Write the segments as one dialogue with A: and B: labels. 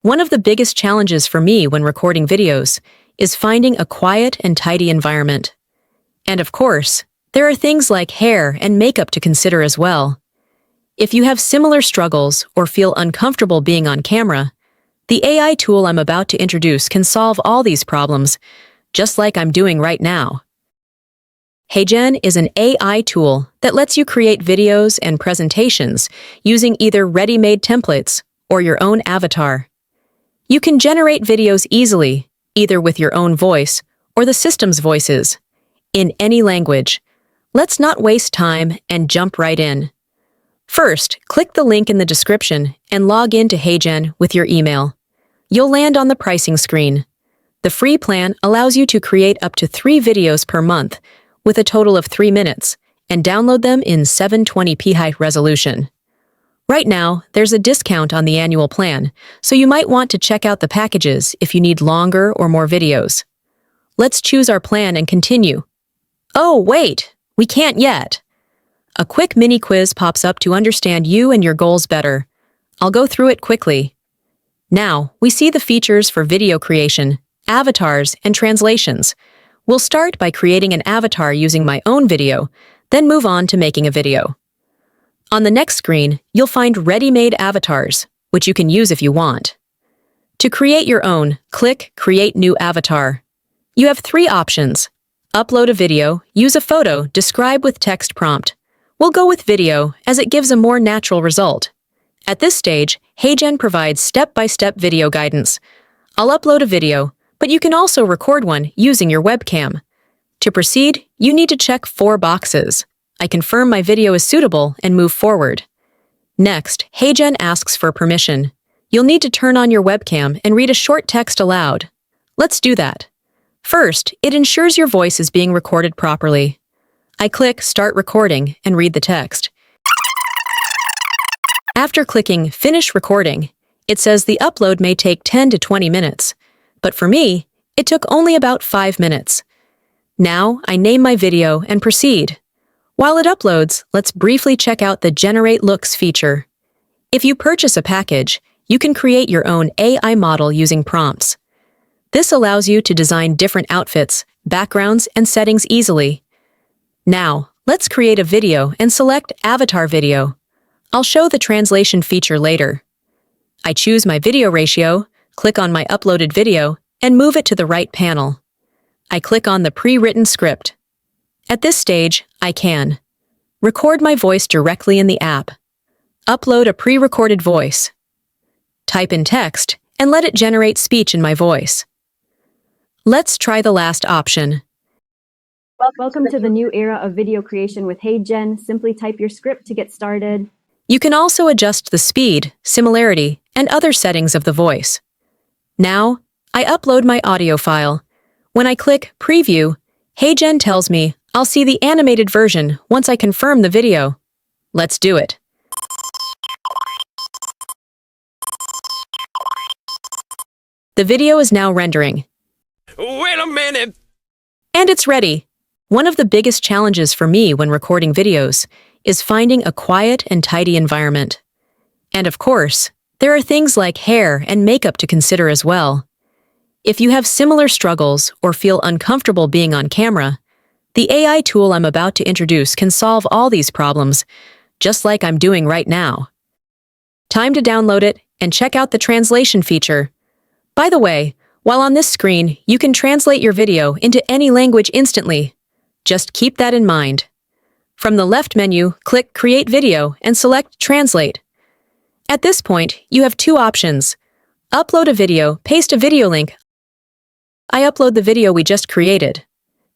A: One of the biggest challenges for me when recording videos is finding a quiet and tidy environment. And of course, there are things like hair and makeup to consider as well. If you have similar struggles or feel uncomfortable being on camera, the AI tool I'm about to introduce can solve all these problems, just like I'm doing right now. HeyGen is an AI tool that lets you create videos and presentations using either ready-made templates or your own avatar. You can generate videos easily, either with your own voice or the system's voices, in any language. Let's not waste time and jump right in. First, click the link in the description and log in to HeyGen with your email. You'll land on the pricing screen. The free plan allows you to create up to 3 videos per month with a total of 3 minutes and download them in 720p high resolution. Right now, there's a discount on the annual plan, so you might want to check out the packages if you need longer or more videos. Let's choose our plan and continue. Oh, wait! We can't yet! A quick mini quiz pops up to understand you and your goals better. I'll go through it quickly. Now, we see the features for video creation, avatars, and translations. We'll start by creating an avatar using my own video, then move on to making a video. On the next screen, you'll find ready-made avatars, which you can use if you want. To create your own, click Create New Avatar. You have 3 options. Upload a video, use a photo, describe with text prompt. We'll go with video, as it gives a more natural result. At this stage, HeyGen provides step-by-step video guidance. I'll upload a video, but you can also record one using your webcam. To proceed, you need to check 4 boxes. I confirm my video is suitable and move forward. Next, HeyGen asks for permission. You'll need to turn on your webcam and read a short text aloud. Let's do that. First, it ensures your voice is being recorded properly. I click Start Recording and read the text. After clicking Finish Recording, it says the upload may take 10 to 20 minutes, but for me, it took only about 5 minutes. Now, I name my video and proceed. While it uploads, let's briefly check out the Generate Looks feature. If you purchase a package, you can create your own AI model using prompts. This allows you to design different outfits, backgrounds, and settings easily. Now, let's create a video and select Avatar Video. I'll show the translation feature later. I choose my video ratio, click on my uploaded video, and move it to the right panel. I click on the pre-written script. At this stage, I can record my voice directly in the app, upload a pre-recorded voice, type in text, and let it generate speech in my voice. Let's try the last option.
B: Welcome to the new era of video creation with HeyGen. Simply type your script to get started.
A: You can also adjust the speed, similarity, and other settings of the voice. Now, I upload my audio file. When I click Preview, HeyGen tells me I'll see the animated version once I confirm the video. Let's do it. The video is now rendering.
C: Wait a minute!
A: And it's ready. One of the biggest challenges for me when recording videos is finding a quiet and tidy environment. And of course, there are things like hair and makeup to consider as well. If you have similar struggles or feel uncomfortable being on camera, the AI tool I'm about to introduce can solve all these problems, just like I'm doing right now. Time to download it and check out the translation feature. By the way, while on this screen, you can translate your video into any language instantly. Just keep that in mind. From the left menu, click Create Video and select Translate. At this point, you have 2 options. Upload a video, paste a video link. I upload the video we just created.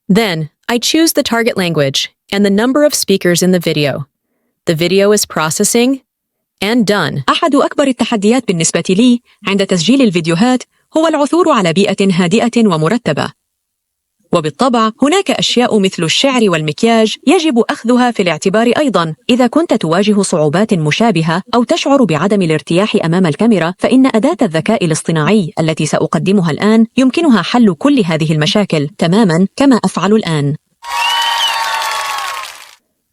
A: Then, I choose the target language and the number of speakers in the video. The video is processing and done.
D: أحد أكبر التحديات بالنسبة لي عند تسجيل الفيديوهات هو العثور على بيئة هادئة ومرتبة. وبالطبع هناك أشياء مثل الشعر والمكياج يجب أخذها في الاعتبار أيضاً. إذا كنت تواجه صعوبات مشابهة أو تشعر بعدم الارتياح أمام الكاميرا، فإن أداة الذكاء الاصطناعي التي سأقدمها الآن يمكنها حل كل هذه المشاكل تماماً كما أفعل الآن.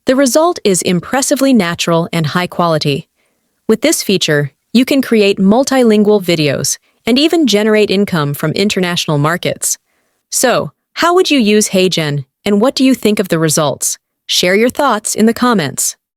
A: The result is impressively natural and high quality. With this feature, You can create multilingual videos and even generate income from international markets. So, how would you use HeyGen, and what do you think of the results? Share your thoughts in the comments.